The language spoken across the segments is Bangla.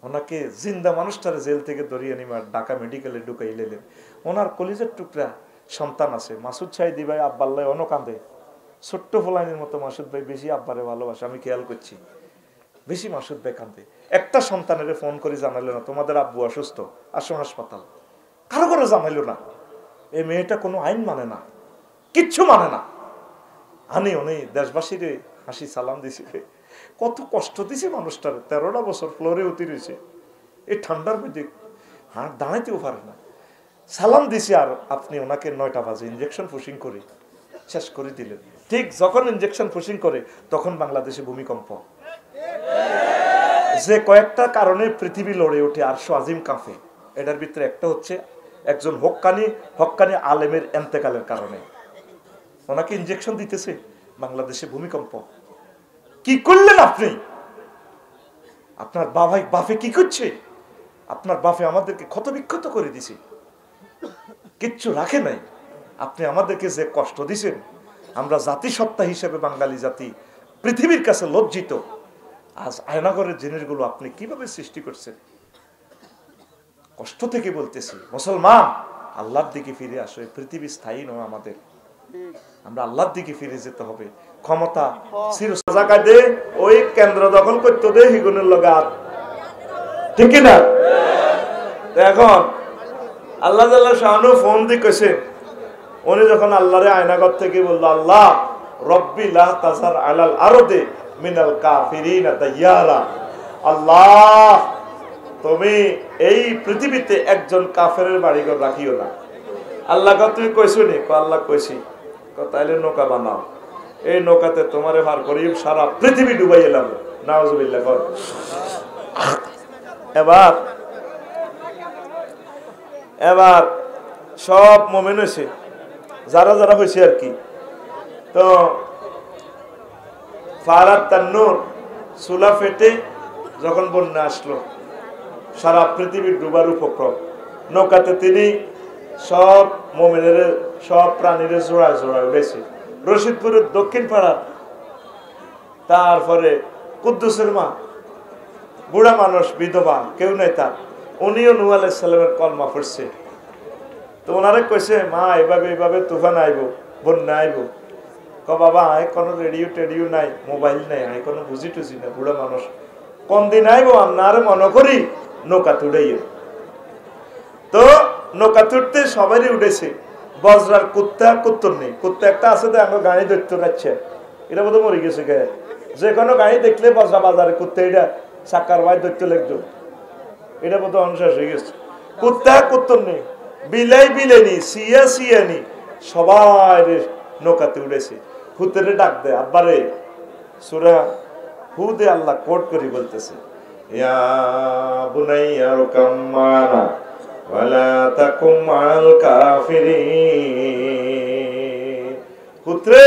ওনাকে জিন্দা মানুষটারে জেল থেকে ধরিয়ে নিমার ঢাকা মেডিকেলে ঢুকাইলেন। ওনার কলিজার টুকরা সন্তান আছে, মাসুদ সাইদি ভাই আব্বাল্লাহ অন কাঁদে, ছোট্ট ফোলাইনের মতো মাসুদ ভাই বেশি আব্বারে ভালোবাসে, আমি খেয়াল করছি বেশি মাসুদ ভাই কাঁদে। একটা সন্তানের ফোন করে জানাইলো না তোমাদের আব্বু অসুস্থ, আসো হাসপাতাল, কারো করে জানাইলো না। এই মেয়েটা কোনো আইন মানে না, কিচ্ছু মানে না। আনি উনি দেশবাসীরে হাসি সালাম দিছে, কত কষ্ট দিছে মানুষটার, 13টা বছর ফ্লোরে উঠি রয়েছে এই ঠান্ডার মধ্যে, হাঁট দাঁড়াইতেও পারে না, সালাম দিছে। আর আপনি ওনাকে 9টা বাজে ইঞ্জেকশন পুশিং করে শেষ করে দিলেন। ঠিক যখন ইঞ্জেকশন পুশিং করে তখন বাংলাদেশে ভূমিকম্প, যে কয়েকটা কারণে পৃথিবী লড়ে ওঠে, আরশ আজিম কাঁপে। এটার ভিতরে একটা হচ্ছে একজন হক্কানি আলেমের এন্তেকালের কারণে। ওনাকে ইঞ্জেকশন দিতেছে, বাংলাদেশে ভূমিকম্প। কি করলেন আপনি? আপনার বাপে কি করছে? আপনার বাপে আমাদেরকে ক্ষতবিক্ষত করে দিছে, কিচ্ছু রাখে নাই। আপনি আমাদেরকে যে কষ্ট দিছেন, আমরা জাতিসত্তা হিসেবে বাঙালি জাতি পৃথিবীর কাছে লজ্জিত। আজ আয়নাগরের জিনিসগুলো আপনি কিভাবে সৃষ্টি করছেন? কষ্ট থেকে বলতেছি, মুসলমান আল্লাহর দিকে ফিরে আসো। পৃথিবী স্থায়ী নয় আমাদের, আমরা আল্লাহর দিকে ফিরে যেতে হবে। ক্ষমতা জায়গায় দে, ওই কেন্দ্র দখল করতে দে হিগুনের লগাত, ঠিক না? এখন আল্লাহ শাহানু ফোন দিয়ে কইছে, উনি যখন আল্লাহরে আয়নাগর থেকে বললো, আল্লাহ রব্বি লা তাজার আলাল আরদে মিনাল কাফিরিনা দাইয়ারা, আল্লাহ তুমি এই পৃথিবীতে একজন কাফেরের বাড়িঘর রাখিও না। আল্লাহ তুমি কইছো নি? আল্লাহ কইছি। তাইলে নৌকা বানাও, এই নৌকাতে তোমারে ভার করি, সারা পৃথিবী ডুবাই এলাম। নাউজুবিল্লাহ কর। এবার সব মোমেন হয়েছে, যারা যারা হয়েছে আর কি। তো ফারাত তান্নুর চুলা ফেটে যখন বন্যা আসলো, সারা পৃথিবীর ডুবার উপক্রম, নৌকাতে তিনি সব মোমেনের সব প্রাণীর জোড়ায় জোড়ায় উঠেছে। রশিদপুরের দক্ষিণ পাড়া, তারপরে কুদ্দুসের মা, বুড়া মানুষ, বিধবা, কেউ নাই তার, উনিও নূহ আলাইহিস সালামের কলমা পড়ছে। তো ওনারে কইছে, মা এভাবে তুফান আইব, বন্যা আইব। বাবা আয় কোনো রেডিও টেডিও নাই, মোবাইল নাই, আয় কোনো বুঝি টুঝি না, বুড়া মানুষ, কোন দিন আইব আপনার মনে করি নৌকা তুড়াইয়ে। তো নৌকা তুড়তে সবারই উঠেছে। বজরার কুত্তর নেই, কুত্তা একটা আছে তো আমার গাড়ি ধরতে যাচ্ছে, এটা বোধ মরে গেছে গায়ে। যে কোনো গাড়ি দেখলে বজরা বাজারে কুত্তা, এটা চাকার ভাই ধরতে লাগতো, এটা বোধ অনুশ্বাস হয়ে গেছে। কুত্তর নেই, বিলেনি, সিয়ানি, সবাই নৌকাতে উঠেছে। হুতেরে ডাক দেয়, আব্বারে সূরা হুদে আল্লাহ কোট করে বলতেছে, ইয়া বুনাইয়া রকাম মানা ওয়ালা তাকুম মাল কাফিরিন। পুত্রে,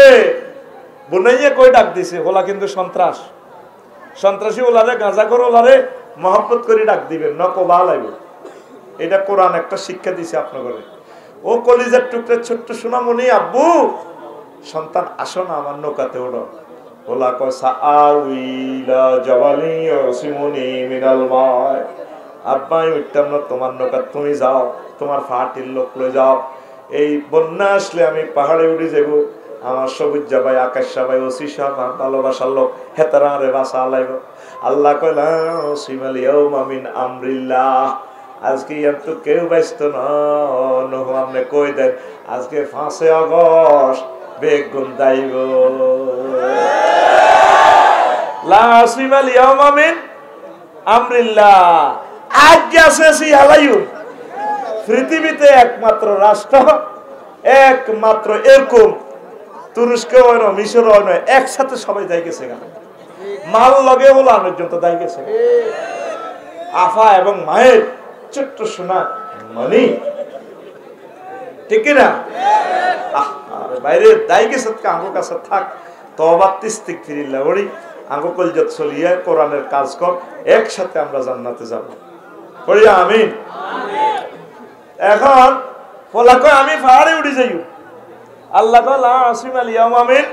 বুনাইয়া কই ডাক দিছে, ওলা কিন্তু সন্ত্রাসী ওলারে, গাঁজাখোর ওলারে মহব্বত করে ডাক দিবেন, নকবা লাগবে। এটা কোরআন একটা শিক্ষা দিছে আপনার। ও কলিজার টুকরা ছোট্ট সোনামণি, আব্বু সন্তান আসো না আমার নৌকাতে ওঠো। ওলা কয় সাআউইলা জাবালি ইয়াসিমুনি মিনাল মা, আব্বা আমি উঠতাম না তোমার নৌকা, তুমি যাও, তোমার ফাটির লোক লয়ে যাও। এই বন্যা আসলে আমি পাহাড়ে উঠে যাব, আমার সবুজ ভাই, আকাশ ভাই, ওসি সাহেব, ভালোবাসার লোক, হেতারা রে বাসা আলাইব। আল্লাহ কইলা সিমাল ইয়াউমা মিন আমরিল্লাহ, আজকে তো কেউ ব্যস্ত নহ, আপনি কই দেন আজকে 5 আগস্ট বেগুন দাইব। লা সিমাল ইয়াউমা মিন আমরিল্লাহ, আজ আছে সিহালায়ু। পৃথিবীতে একমাত্র রাষ্ট্র, একমাত্র এরকম তুরস্ক হয় না, মিশর হয় না, একসাথে সবাই যাই গেছে, মাল লগে বলা পর্যন্ত যাই গেছে। আফা এবং মায়ের ছোট্ট সোনা মানি, ঠিক না? বাইরে দাই গেছে, আঙ্গুর কাছে থাক, তওবা ইস্তিগফারিল্লাহ বলি, আঙ্গু কলজত চলিয়ে কোরআনের কাজ কর, একসাথে আমরা জান্নাতে যাব। বলি আমিন। এখন বলা কয় আমি পাহাড়ে উঠে যাই, আল্লাহ কয় লা আসিমাল ইয়াউমা মিন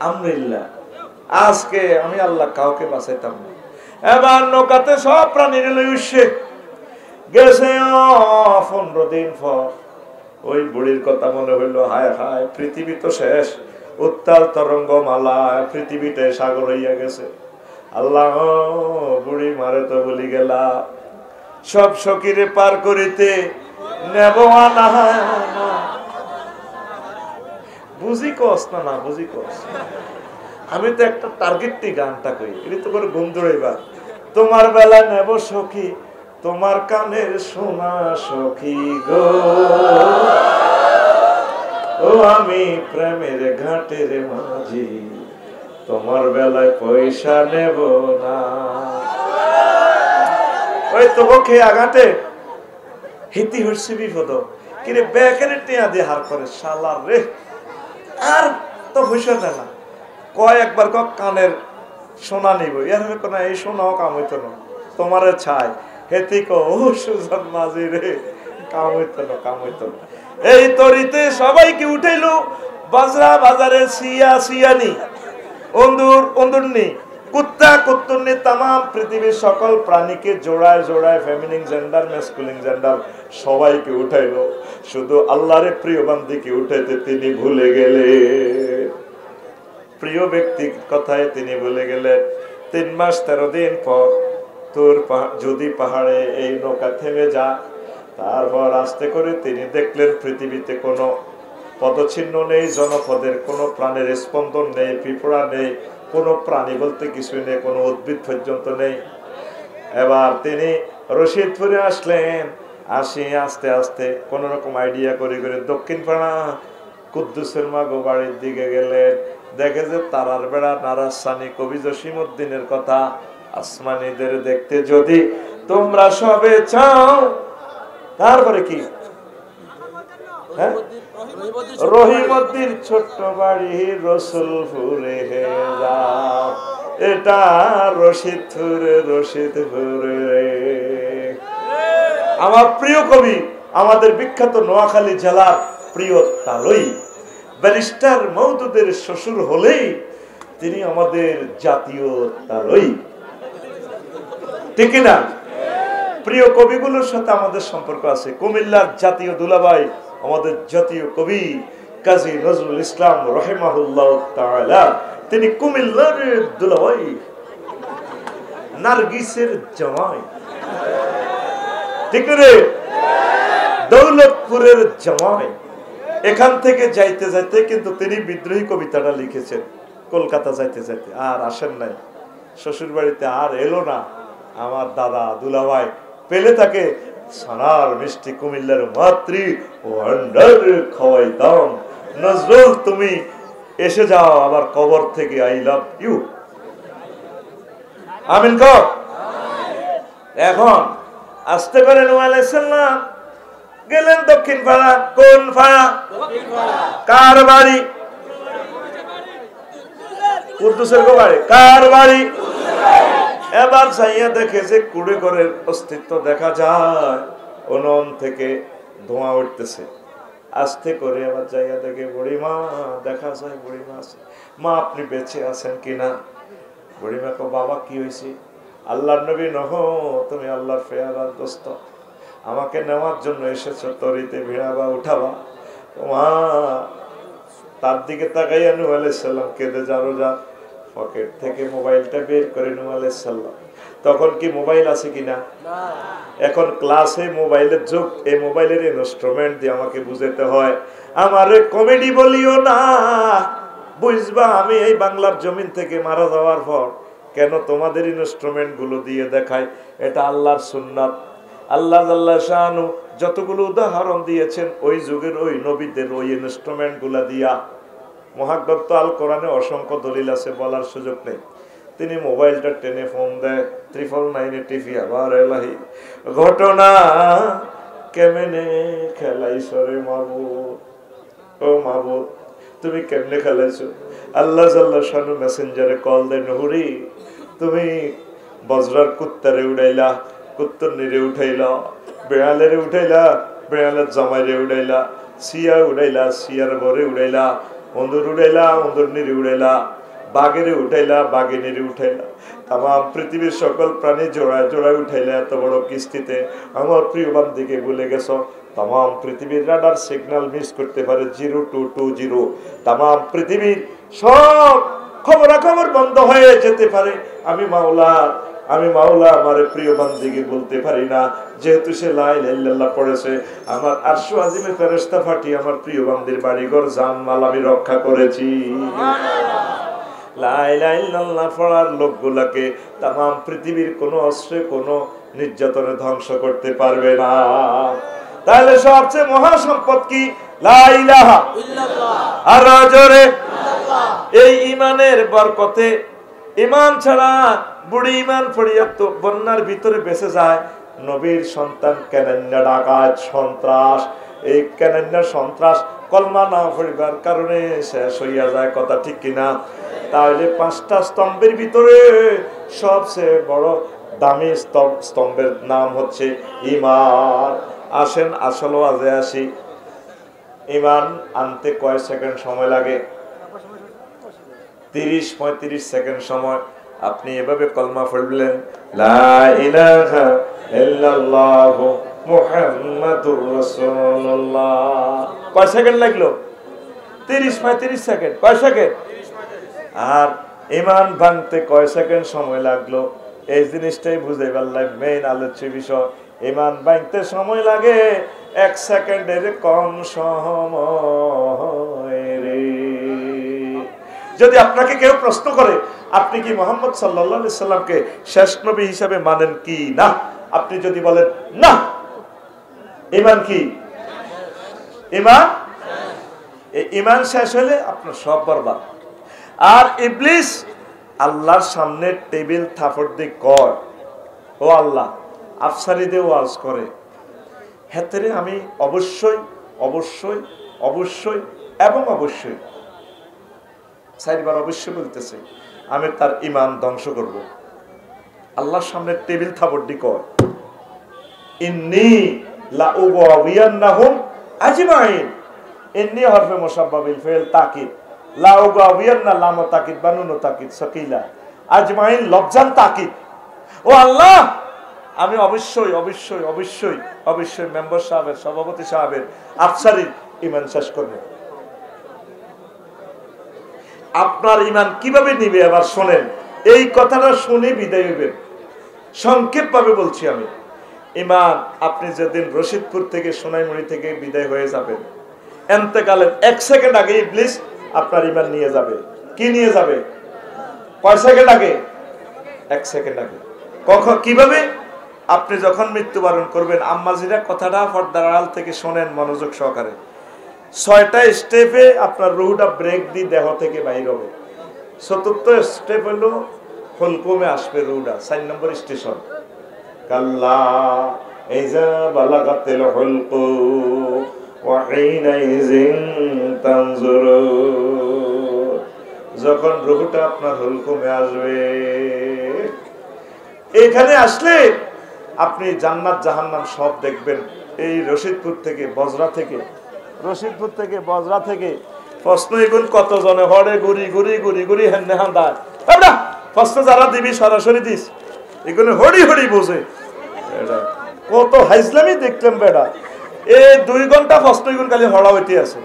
আমরিল্লাহ, আজকে আমি আল্লাহ কাউকে বাঁচাইতাম না। এবার নৌকাতে সব প্রাণী উঠছে গেছে 15 দিন পর ওই বুড়ির কথা মনে হইলো, হায় হায় পৃথিবী তো শেষ, উত্তাল তরঙ্গ মালা, পৃথিবীতে সাগর হইয়া গেছে। আল্লাহ বুড়ি মারে তো বলি গেলা, সব সকিরে পার করিতে নেব না। বুঝি কস না, না বুঝি কস। আমি তো একটা টার্গেটটি গানটা কই, এটা তো করে ঘুম ধরাইবা। তোমার বেলা নেব সখী, তোমার কানের সোনা সখী গো, ও আমি প্রেমের ঘাটের মাঝি, তোমার বেলায় পয়সা নেব না। ওই তো খেয়ে আঘাটে হিতি হচ্ছে বিপদ, কিরে বেকের টিয়া দিয়ে হার করে শালার রে, আর তো পয়সা দেয় না। কয়েকবার কানের সোনা নিব, এর হবে কোন এই সোনাও কাম হইতো না, তোমারে ছাই হেতি কো ও সুজন মাঝি রে, কাম হইতো না, কাম হইতো না। এই তরিতে সবাইকে উঠাইলো বাজরা বাজারে, সিয়া সিয়ানি, অন্দুর অন্দুরনি, কুত্তা কুত্তুরনি, তাম পৃথিবীর সকল প্রাণীকে জোড়ায় জোড়ায় ফেমিনিন জেন্ডার ম্যাসকুলিন জেন্ডার সবাইকে উঠাইলো, শুধু আল্লাহরে প্রিয় বান্দিকে উঠাইতে তিনি ভুলে গেলেন। প্রিয় ব্যক্তির কথায় তিনি বলে গেলেন। 3 মাস 13 দিন পর তোর যদি পাহাড়ে এই নৌকা থেমে যা, তারপর আস্তে করে তিনি দেখলেন পৃথিবীতে কোনো পদচিহ্ন নেই, জনপদের কোনো প্রাণের স্পন্দন নেই, পিঁপড়া নেই, কোনো প্রাণী বলতে কিছুই নেই, কোনো উদ্ভিদ পর্যন্ত নেই। এবার তিনি রশিদপুরে আসলেন, আসি আস্তে আস্তে কোন রকম আইডিয়া করে করে দক্ষিণ পাড়া কুদ্দুসের মাগো বাড়ির দিকে গেলেন। দেখে যে তারার বেড়া নারাসানি কবি জসিমউদ্দিনের কথা, আসমানিদের দেখতে যদি তোমরা সবে চাও। তারপরে কি, হ্যাঁ, রহিমদ্দির ছোট্ট বাড়ি রসুলপুরে হে যাও, এটা রশিদপুরে রশিদপুরে। আমার প্রিয় কবি, আমাদের বিখ্যাত নোয়াখালী জেলার প্রিয় তালই ব্যারিস্টার মওদুদের শ্বশুর হলেই তিনি আমাদের জাতীয় তালই, ঠিক না? প্রিয় কবিগুলোর সাথে আমাদের সম্পর্ক আছে। কুমিল্লার জাতীয় দুলাভাই আমাদের জাতীয় কবি কাজী নজরুল ইসলাম রাহিমাহুল্লাহ তাআলা, তিনি কুমিল্লার দুলাভাই, নার্গিসের জামাই, ঠিক রে, দৌলতপুরের জামাই। এখান থেকে যাইতে যাইতে কিন্তু তিনি বিদ্রোহী কবিতাটা লিখেছেন কলকাতা যাইতে যাইতে, আর আসেন নাই শ্বশুর বাড়িতে, আর এলো না। আমার দাদা দুলাভাই পেলে তাকে সোনার মিষ্টি কুমিল্লার মাতৃ ভান্ডার খাওয়াইতাম, নজরুল তুমি এসে যাও আবার কবর থেকে, আই লাভ ইউ। আমিন কর। এখন আস্তে করে নূহ আলাইহিস সালাম গেলেন দক্ষিণ পাড়া। কোন পাড়া? কার বাড়ি? কুদ্দুসের বাড়ি। কার বাড়ি? এবার যাইয়া দেখে যে কুড়ে ঘরের অস্তিত্ব দেখা যায়, উনুন থেকে ধোঁয়া উঠতেছে। আস্তে করে আবার যাইয়া দেখে বুড়িমা, দেখা যায় বুড়িমা আছে। মা আপনি বেঁচে আছেন কিনা? বুড়িমা কো বাবা কি হয়েছে? আল্লাহর নবী নহ, তুমি আল্লাহর ফেয়ারার দোস্ত, আমাকে নেওয়ার জন্য এসেছো, তরিতে ভিড়াবা উঠাবা। মা তার দিকে তাকাইয়া নূহ আলাইহিস সালাম কেঁদে যারো যা পকেট থেকে মোবাইলটা বের করে নূহ আলাইহিস সালাম। তখন কি মোবাইল আছে কিনা? এখন ক্লাসে মোবাইলের যুগ, এই মোবাইলের ইনস্ট্রুমেন্ট দিয়ে আমাকে বুঝাতে হয়। আমারে কমেডি বলিও না, বুঝবা আমি এই বাংলার জমিন থেকে মারা যাওয়ার পর কেন তোমাদের ইনস্ট্রুমেন্ট গুলো দিয়ে দেখায়। এটা আল্লাহর সুন্নাত। আল্লাহ জাল্লা শানু যতগুলো উদাহরণ দিয়েছেন ওই যুগের ওই নবীদের ওই ইনস্ট্রুমেন্ট গুলা দিয়া। মহাগ্রন্থ আল কোরআনে অসংখ্য দলিল আছে, বলার সুযোগ নেই। তিনি মোবাইলটা টেনে ফোন দেয়, 999 টিভি আবার এলাহি ঘটনা কেমনে খেলাইছরে মাবুদ, ও মাবুদ তুমি কেমনে খেলাইছো? আল্লাহ জাল্লা শানু মেসেঞ্জারে কল দেয়, নহরি তুমি বজরার কুত্তারে উড়াইলা, কুত্তর নিরে উঠাইলা, বেড়ালেরে উঠাইলা, বেড়ালের জামাইরে উড়াইলা, সিয়া উড়াইলা, সিয়ার বরে উড়াইলা, অন্দর উড়াইলা, অন্দর নিরে উড়াইলা, বাঘেরে উঠাইলা, বাঘিনীরে উঠাইলা, তাম পৃথিবীর সকল প্রাণী জোড়ায় জোড়ায় উঠাইলা এত বড় কিস্তিতে। আমার প্রিয় বান্দিকে ভুলে গেছো। তাম পৃথিবীর রাডার সিগন্যাল মিস করতে পারে 0220। তাম পৃথিবীর সব খবরাখবর বন্ধ হয়ে যেতে পারে। আমি মাওলা আমার প্রিয় বান্দিকে বলতে পারি না, যেহেতু সে লা ইলাহা ইল্লাল্লাহ পড়েছে। আমার আরশে আজিমে ফেরেশতা ফাটিয়ে আমার প্রিয় বান্দির বাড়িঘর জানমাল আমি রক্ষা করেছি। লা ইলাহা ইল্লাল্লাহ পড়ার লোকগুলাকে তাম পৃথিবীর কোনো অস্ত্রে কোনো নির্যাতনে ধ্বংস করতে পারবে না। তাহলে সবচেয়ে মহা সম্পদ কি? লা ইলাহা ইল্লাল্লাহ। আর জোরে এই ঈমানের বরকতে, ঈমান ছাড়া বুড়ি ঈমান পড়িয়া তো বন্যার ভিতরে বেঁচে যায়। নবীর সন্তান কেনান্না ডাকাত সন্ত্রাস, এই কেনান্না সন্ত্রাস কলমা না পড়িবার কারণে শেষ হইয়া যায়। কথা ঠিক কিনা? তাহলে 5টা স্তম্ভের ভিতরে সবচেয়ে বড় দামি স্তম্ভের নাম হচ্ছে ঈমান। আসেন আসল ওয়াজে আসি। ঈমান আনতে কয় সেকেন্ড সময় লাগে? 30-35 সেকেন্ড সময়। আপনি এভাবে কলমা পড়লেন, লা ইলাহা ইল্লাল্লাহু মুহাম্মাদুর রাসূলুল্লাহ। কয় সেকেন্ড লাগলো? 30-35 সেকেন্ড। কয় সেকেন্ড? আর ঈমান ভাঙতে কয় সেকেন্ড সময় লাগলো? এই জিনিসটাই বুঝাই পারলাম মেইন আলোচ্য বিষয়। ঈমান ভাঙতে সময় লাগে 1 সেকেন্ডের কম সময় রে। যদি আপনাকে কেউ প্রশ্ন করে আপনি কি মুহাম্মদ সাল্লাল্লাহু আলাইহি সাল্লামকে শেষ নবী হিসেবে মানেন কি না, আপনি যদি বলেন না, ঈমান কি? ঈমান শেষ হলে আপনার সব বরবাদ। আর ইবলিস আল্লাহর সামনে টেবিল থাপড় দিয়ে কয়, ও আল্লাহ, আফসারি দিয়ে ওয়াজ করে, হেতেরে আমি অবশ্যই অবশ্যই অবশ্যই এবং অবশ্যই 4 বার অবশ্যই বলতেছে আমি তার ঈমান ধ্বংস করব। আল্লাহর সামনে টেবিল থাপড় দিয়ে কয়, ইন্নী লা উগাওয়িয়ান্নাহুম আজমাইন। ইন্নী হরফে মুসাব্বাবিল ফিল তাকিদ, লা উগাওয়িয়ান্না লাম তাকিদ বানুন তাকিদ সাকিলা, আজমাইন লবজান তাকিদ। ও আল্লাহ, আমি অবশ্যই অবশ্যই অবশ্যই অবশ্যই মেম্বার সাহেবের, সভাপতি সাহেবের, আফসারির ঈমান শেষ করব। আপনার ঈমান কিভাবে নিবে এবার শোনেন। এই কথাটা শুনে বিদায় হইবেন। সংক্ষেপ ভাবে বলছি আমি। ঈমান আপনি যেদিন রশিদপুর থেকে সোনাইমুড়ি থেকে বিদায় হয়ে যাবেন, এন্তেকালের 1 সেকেন্ড আগে ইবলিস আপনার ঈমান নিয়ে যাবে। কি নিয়ে যাবে? কয় সেকেন্ড আগে? 1 সেকেন্ড আগে। কখন কিভাবে? আপনি যখন মৃত্যুবরণ করবেন, আম্মাজিরা কথাটা পর্দার আড়াল থেকে শোনেন মনোযোগ সহকারে। 6টা স্টেপে আপনার রুহটা ব্রেক দিয়ে দেহ থেকে বাইর হবে। 4র্থ স্টেপ হলো হুলকুমে আসবে রুহটা, 4 নম্বর স্টেশন। কাল্লা ইযা বালাগাতিল হুলকুম ওয়া হিনাইযিন তানজুরুন। যখন রুহটা আপনার হুলকুমে আসবে, এখানে আসলে আপনি জান্নাত জাহান্নাম সব দেখবেন। এই রশিদপুর থেকে বজরা থেকে, রশিদপুর থেকে বজরা থেকে প্রশ্ন এগুন কত জনে হড়ে গুড়ি গুড়ি গুড়ি গুড়ি হেন্নে হান্দায় প্রশ্ন যারা দিবি সরাসরি দিস, এগুলো হড়ি হড়ি বোঝে। কত হাইজলামি দেখলাম বেড়া। এই 2 ঘন্টা প্রশ্ন এগুন খালি হড়া হইতে আছে।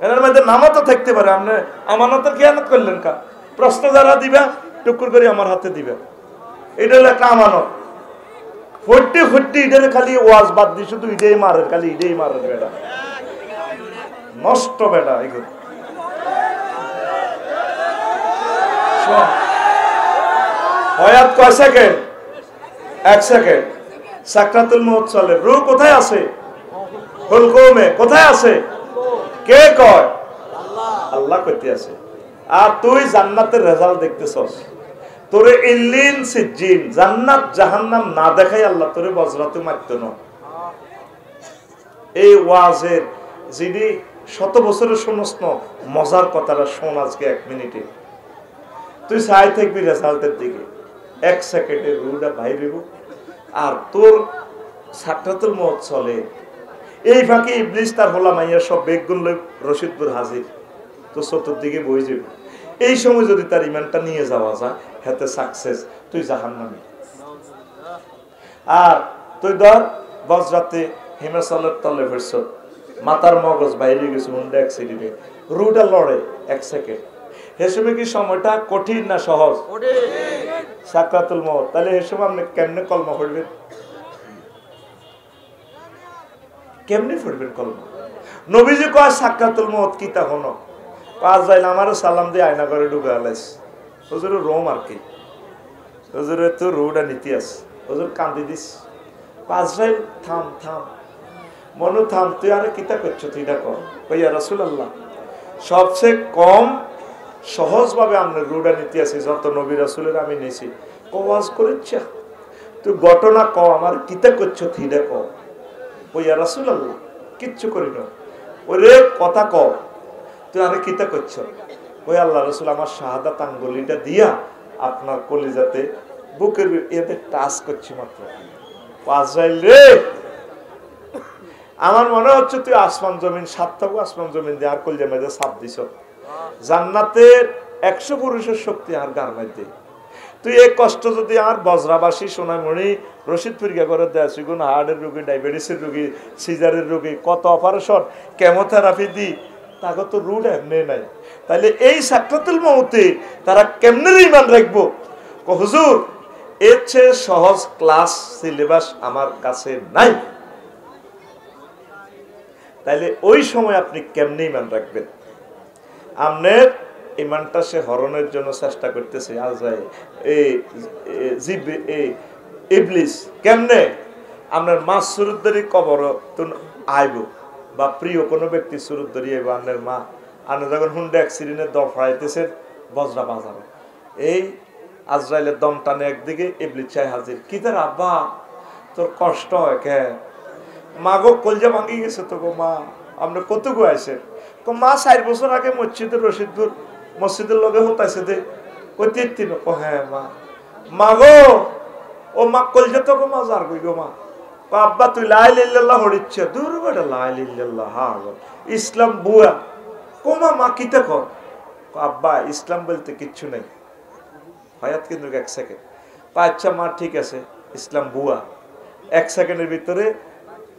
এর মধ্যে নামাতও থাকতে পারে। আপনি আমানতের খেয়ানত করলেন কা? প্রশ্ন যারা দিবা টুকুর করে আমার হাতে দিবে। এটা হলো একটা আমানত। ফট্টি ফট্টি ইডের খালি ওয়াজ বাদ দিয়ে শুধু ইডেই মারে, খালি ইডেই মারে বেড়া। নষ্ট বেড়া এগুলো। হয়াত কয় সেকেন্ড? 1 সেকেন্ড। সাকরাতুল মউত চলে। রূহ কোথায় আছে? হুলকুমে। কোথায় আছে? কে কয়? আল্লাহ। আল্লাহ কইতে আছে। আর তুই জান্নাতের রেজাল্ট দেখতেছস। তোরে ইল্লিন সিজ্জিন জান্নাত জাহান্নাম না দেখাই আল্লাহ তোরে বজরাতে মারতো না। এই ওয়াজের যিনি 100 বছরের শুনস না, মজার কথাটা শোন আজকে 1 মিনিটে। তুই চাই থাকবি রেজাল্টের দিকে। 1 সেকেন্ডে রুহটা বাইরেব আর তোর সাকরাতুল মউত চলে। এই ফাঁকে ইবলিস তার হোলা মাইয়া সব বেগুন লই রশিদপুর হাজির। তো চতুর্দিকে বই যাবে। এই সময় যদি তার ইমানটা নিয়ে যাওয়া যায় হাতে সাকসেস, তুই জাহান্নামী। আর তুই ধর বজ্রাতে হিমাচলের তলে ফেরছ, মাথার মগজ বাইরে গেছে, হুন্ডা অ্যাক্সিডেন্টে রুটা লড়ে 1 সেকেন্ড, এ সময় কি সময়টা কঠিন না সহজ? সাকরাতুল মউত। তাহলে এ সময় আপনি কেমনে কলমা পড়বেন? কেমনে পড়বেন কলমা? নবীজি কয় সাকরাতুল মউত কি তখন পাঁচ যাইলে আমারও সালাম দিয়ে আয়না করে ঢুকে আলাইস, হুজুর রোম আর কি, হুজুর তো রোডা নীতি আছে, হুজুর কান্দি দিস। পাঁচ যাইল থাম থাম মনু থাম, তুই আরে কিতা করছো, তুই দেখো কইয়া রাসূলুল্লাহ সবচেয়ে কম সহজ ভাবে আমরা রোডা নীতি আছি যত নবী রাসূলের আমি নিয়েছি, কওয়াজ করেছে তুই ঘটনা ক, আমার কিতা করছো তুই দেখো কইয়া রাসূলুল্লাহ কিচ্ছু করি না, ওরে কথা ক, তুই আরে কিতা করছো? ওই আল্লাহ রসুল আমার শাহাদাত আঙ্গুলিটা দিয়া আপনার কলিজাতে বুকের এতে টাচ করছি মাত্র। আজরাইল রে, আমার মনে হচ্ছে তুই আসমান জমিন 7 আসমান জমিন দিয়ে আর কলিজা মেঝে ছাপ দিছ, জান্নাতের 100 পুরুষের শক্তি আর গার মধ্যে। তুই এই কষ্ট যদি আর বজ্রাবাসী সোনামণি রশিদপুর করে দেয়, সেগুন হার্টের রোগী, ডায়াবেটিসের রোগী, সিজারের রোগী, কত অপারেশন কেমোথেরাপি দি, তাকে তো রুট এমনি নাই। তাহলে এই সাকরাতুল মউতে তারা কেমনে ঈমান রাখবো? হুজুর এর চেয়ে সহজ ক্লাস সিলেবাস আমার কাছে নাই। তাইলে ওই সময় আপনি কেমনে ঈমান রাখবেন? আপনার ঈমানটা সে হরণের জন্য চেষ্টা করতেছে আজরাইল, ইবলিস। কেমনে? আপনার মা সুরুদ্দারি কবর আইব বা প্রিয় কোনো ব্যক্তি সুরত ধরিয়ে আপনার মা আপনি যখন হুন্ডা অ্যাক্সিডেন্টে দফাইতেছেন বজ্রা বাজারে, এই আজরাইলের দম টানে একদিকে, ইবলিস চাই হাজির, কি তোর আব্বা তোর কষ্ট হয় কে? মা গো কলজা ভাঙি গেছে তো গো মা, আপনি কত গো আইসে? মা 4 বছর আগে মসজিদের রশিদপুর মসজিদের লগে হতাইছে দে, কই 3 ও হ্যাঁ মা। মা গো ও মা কলজা তো গো মা যার গই গো মা। আব্বা তুই লা ইলাহা ইল্লাল্লাহ হড়িচ্ছে, দূর বেটা লা ইলাহা ইল্লাল্লাহ, হ্যাঁ ইসলাম বুয়া। কোমা মা কিতা কর? আব্বা ইসলাম বলতে কিচ্ছু নেই, হায়াত কিন্তু 1 সেকেন্ড। আচ্ছা মা ঠিক আছে, ইসলাম বুয়া। 1 সেকেন্ডের ভিতরে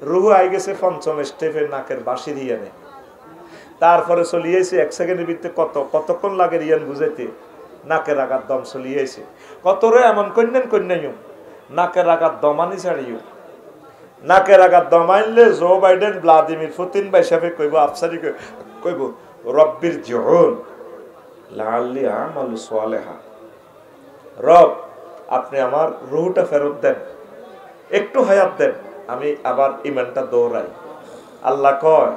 রুহু আই গেছে 5ম স্টেপের নাকের বাঁশি রিয়ানে। তারপরে চলিয়েছে 1 সেকেন্ডের ভিতরে কতক্ষণ লাগে রিয়ান বুঝাইতে, নাকের আঘাত দম চলিয়েছে। কত রে এমন কন্যান নাকের আঘাত দমানি ছাড়িও, নাকের আঘাত দমাইলে জো বাইডেন ভ্লাদিমির পুতিন বা হিসাবে কইব, আফসারি কইব রব্বির জিউন লাআল্লি আমালু সালেহা, রব আপনি আমার রূহটা ফেরত দেন, একটু হায়াত দেন, আমি আবার ঈমানটা দৌড়াই। আল্লাহ কয়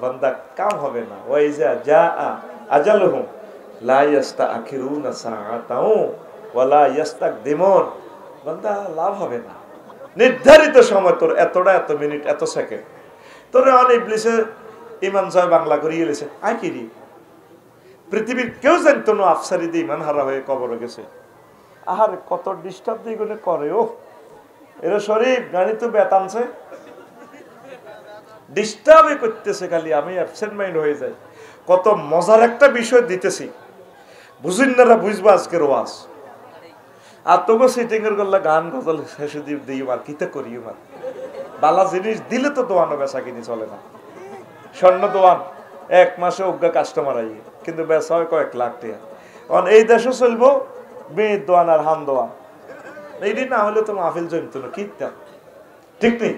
বান্দা কাম হবে না, ওয়াইজা জাআ আজালুহুম লা ইস্তাখিরুনা সাআতাও ওয়ালা ইস্তাকদিমুন, বান্দা লাভ হবে না, নির্ধারিত সময় তোর এতটা, এত মিনিট, এত সেকেন্ড। তোরে অনেক ইবলিসে ঈমান জয় বাংলা করিয়ে লেছে, আই কি রে পৃথিবীর কেউ জানতো না আফসারি দিয়ে ঈমান হারা হয়ে কবরে গেছে। আহারে কত ডিস্টার্ব দিয়ে গুলো করে, ও এরা শরীফ গাড়ি তো বেতানছে, ডিস্টার্বই করতেছে খালি, আমি অ্যাবসেন্ট মাইন্ড হয়ে যাই। কত মজার একটা বিষয় দিতেছি, বুঝিন না বুঝবো আজকের ওয়াজ। আর তবু সিটিং এর করলে গান গজল শেষে দিই আর কিতে করি, মার বালা জিনিস দিলে তো দোয়ানো বেচা কিনি চলে না। স্বর্ণ দোয়ান 1 মাসে অজ্ঞা কাস্টমার আই, কিন্তু বেচা হয় কয়েক লাখ টাকা। কারণ এই দেশে চলবো মেয়ের দোয়ান আর হান দোয়ান, এইটি না হলে তো মাহফিল জমতো না, কিতা ঠিক নেই।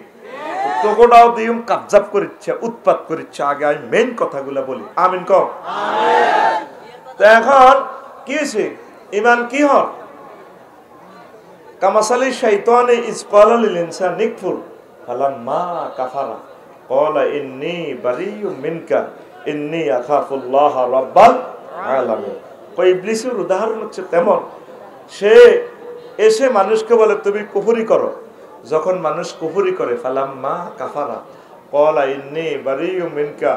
তোগোটাও দিউম কাবজাব করিচ্ছে, উৎপাত করিচ্ছে। আগে আমি মেইন কথাগুলো বলি, আমিন কও। তো এখন কি হয়েছে, ঈমান কি হয়? কামাসালি শাইতানে ইজ ক্বালা লিল ইনসানি নিকফুর ফালাম্মা কাফারা ক্বালা ইন্নী বারিয়্যুম মিনকা ইন্নী আখাফুল্লাহ রাব্বাল আলামিন। কই ইবলিসের উদাহরণ হচ্ছে তেমন, সে এসে মানুষকে বলে তুমি কুফরি করো, যখন মানুষ কুফরি করে ফালাম্মা কাফারা ক্বালা ইন্নী বারিয়্যুম মিনকা